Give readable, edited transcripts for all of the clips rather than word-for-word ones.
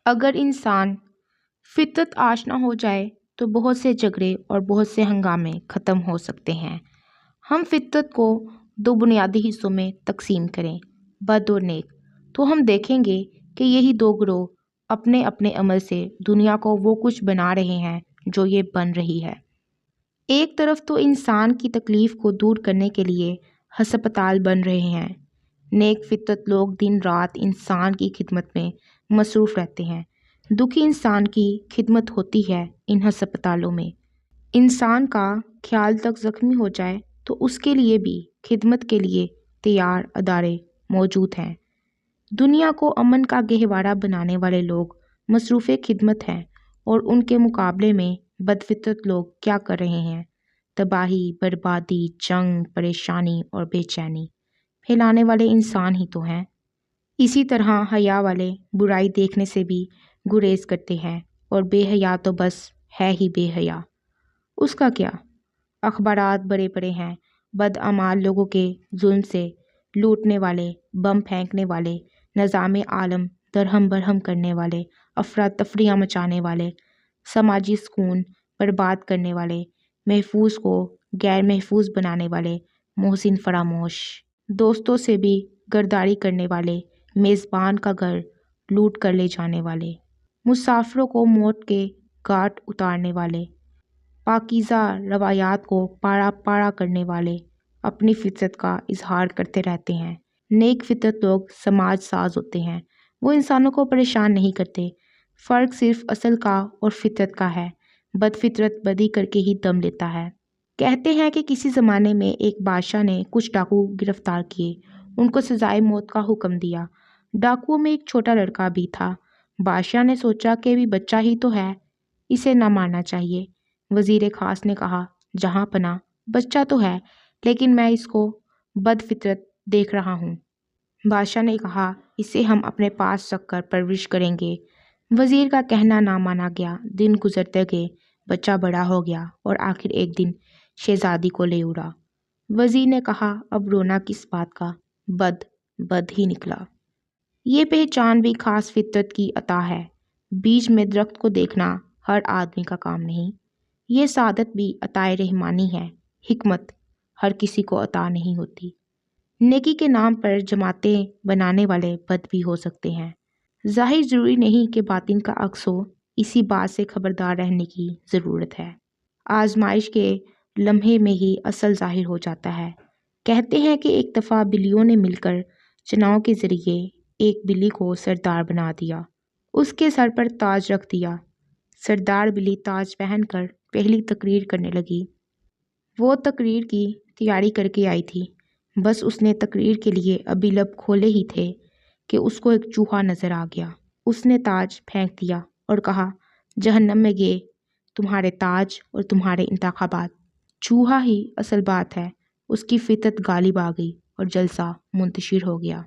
اگر انسان فطرت آشنا ہو جائے تو بہت سے جھگڑے اور بہت سے ہنگامے ختم ہو سکتے ہیں۔ ہم فطرت کو دو بنیادی حصوں میں تقسیم کریں، بد اور نیک، تو ہم دیکھیں گے کہ یہی دو گروہ اپنے اپنے عمل سے دنیا کو وہ کچھ بنا رہے ہیں جو یہ بن رہی ہے۔ ایک طرف تو انسان کی تکلیف کو دور کرنے کے لیے ہسپتال بن رہے ہیں۔ نیک فطرت لوگ دن رات انسان کی خدمت میں مصروف رہتے ہیں۔ دکھی انسان کی خدمت ہوتی ہے ان ہسپتالوں میں۔ انسان کا خیال تک زخمی ہو جائے تو اس کے لیے بھی خدمت کے لیے تیار ادارے موجود ہیں۔ دنیا کو امن کا گہوارہ بنانے والے لوگ مصروف خدمت ہیں، اور ان کے مقابلے میں بد فطرت لوگ کیا کر رہے ہیں؟ تباہی، بربادی، جنگ، پریشانی اور بے چینی پھیلانے والے انسان ہی تو ہیں۔ اسی طرح حیا والے برائی دیکھنے سے بھی گریز کرتے ہیں، اور بے حیا تو بس ہے ہی بے حیا۔ اس کا کیا؟ اخبارات بڑے بڑے ہیں، بدعمال لوگوں کے ظلم سے، لوٹنے والے، بم پھینکنے والے، نظام عالم درہم برہم کرنے والے، افراتفریاں مچانے والے، سماجی سکون برباد کرنے والے، محفوظ کو غیر محفوظ بنانے والے، محسن فراموش، دوستوں سے بھی غداری کرنے والے، میزبان کا گھر لوٹ کر لے جانے والے، مسافروں کو موت کے گھاٹ اتارنے والے، پاکیزہ روایات کو پارا پارا کرنے والے اپنی فطرت کا اظہار کرتے رہتے ہیں۔ نیک فطرت لوگ سماج ساز ہوتے ہیں، وہ انسانوں کو پریشان نہیں کرتے۔ فرق صرف اصل کا اور فطرت کا ہے۔ بد فطرت بدی کر کے ہی دم لیتا ہے۔ کہتے ہیں کہ کسی زمانے میں ایک بادشاہ نے کچھ ڈاکو گرفتار کیے، ان کو سزائے موت کا حکم دیا۔ ڈاکوؤں میں ایک چھوٹا لڑکا بھی تھا۔ بادشاہ نے سوچا کہ بھی بچہ ہی تو ہے، اسے نہ مارنا چاہیے۔ وزیر خاص نے کہا، جہاں پناہ بچہ تو ہے، لیکن میں اس کو بد فطرت دیکھ رہا ہوں۔ بادشاہ نے کہا، اسے ہم اپنے پاس رکھ کر پرورش کریں گے۔ وزیر کا کہنا نہ مانا گیا۔ دن گزرتے گئے، بچہ بڑا ہو گیا اور آخر ایک دن شہزادی کو لے اڑا۔ وزیر نے کہا، اب رونا کس بات کا، بد بد ہی نکلا۔ یہ پہچان بھی خاص فطرت کی عطا ہے۔ بیچ میں درخت کو دیکھنا ہر آدمی کا کام نہیں۔ یہ سعادت بھی عطائے رحمانی ہے۔ حکمت ہر کسی کو عطا نہیں ہوتی۔ نیکی کے نام پر جماعتیں بنانے والے بد بھی ہو سکتے ہیں۔ ظاہر ضروری نہیں کہ باطن کا عکس ہو، اسی بات سے خبردار رہنے کی ضرورت ہے۔ آزمائش کے لمحے میں ہی اصل ظاہر ہو جاتا ہے۔ کہتے ہیں کہ ایک دفعہ بلیوں نے مل کر چناؤ کے ذریعے ایک بلی کو سردار بنا دیا، اس کے سر پر تاج رکھ دیا۔ سردار بلی تاج پہن کر پہلی تقریر کرنے لگی۔ وہ تقریر کی تیاری کر کے آئی تھی، بس اس نے تقریر کے لیے ابھی لب کھولے ہی تھے کہ اس کو ایک چوہا نظر آ گیا۔ اس نے تاج پھینک دیا اور کہا، جہنم میں گئے تمہارے تاج اور تمہارے انتخابات۔ چوہا ہی اصل بات ہے۔ اس کی فطرت غالب آ گئی اور جلسہ منتشر ہو گیا۔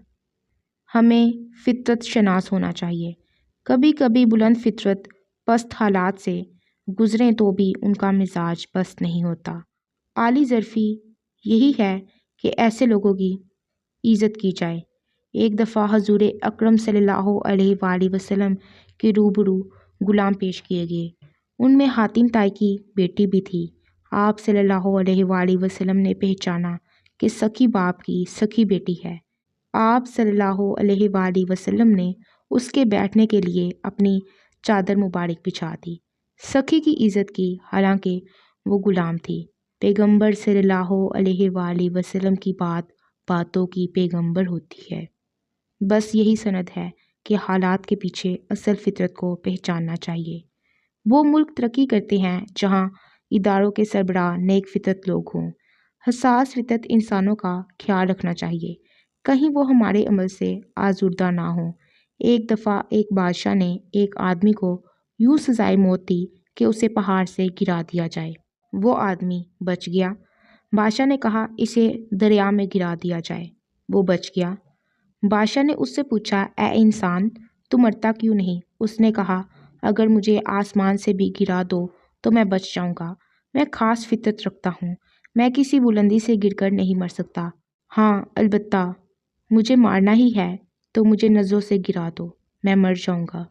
ہمیں فطرت شناس ہونا چاہیے۔ کبھی کبھی بلند فطرت پست حالات سے گزریں تو بھی ان کا مزاج پست نہیں ہوتا۔ اعلی ظرفی یہی ہے کہ ایسے لوگوں کی عزت کی جائے۔ ایک دفعہ حضور اکرم صلی اللہ علیہ وآلہ وسلم کے روبرو غلام پیش کیے گئے۔ ان میں حاتم طائی کی بیٹی بھی تھی۔ آپ صلی اللہ علیہ وآلہ وسلم نے پہچانا کہ سکی باپ کی سکی بیٹی ہے۔ آپ صلی اللہ علیہ وآلہ وسلم نے اس کے بیٹھنے کے لیے اپنی چادر مبارک بچھا دی، سکی کی عزت کی، حالانکہ وہ غلام تھی۔ پیغمبر صلی اللہ علیہ وآلہ وسلم کی بات باتوں کی پیغمبر ہوتی ہے۔ بس یہی سند ہے کہ حالات کے پیچھے اصل فطرت کو پہچاننا چاہیے۔ وہ ملک ترقی کرتے ہیں جہاں اداروں کے سربراہ نیک فطرت لوگ ہوں۔ حساس فطرت انسانوں کا خیال رکھنا چاہیے، کہیں وہ ہمارے عمل سے آزردہ نہ ہوں۔ ایک دفعہ ایک بادشاہ نے ایک آدمی کو یوں سزائے موت دی کہ اسے پہاڑ سے گرا دیا جائے۔ وہ آدمی بچ گیا۔ بادشاہ نے کہا، اسے دریا میں گرا دیا جائے۔ وہ بچ گیا۔ بادشاہ نے اس سے پوچھا، اے انسان، تو مرتا کیوں نہیں؟ اس نے کہا، اگر مجھے آسمان سے بھی گرا دو تو میں بچ جاؤں گا۔ میں خاص فطرت رکھتا ہوں، میں کسی بلندی سے گر کر نہیں مر سکتا۔ ہاں، البتہ مجھے مارنا ہی ہے تو مجھے نظروں سے گرا دو، میں مر جاؤں گا۔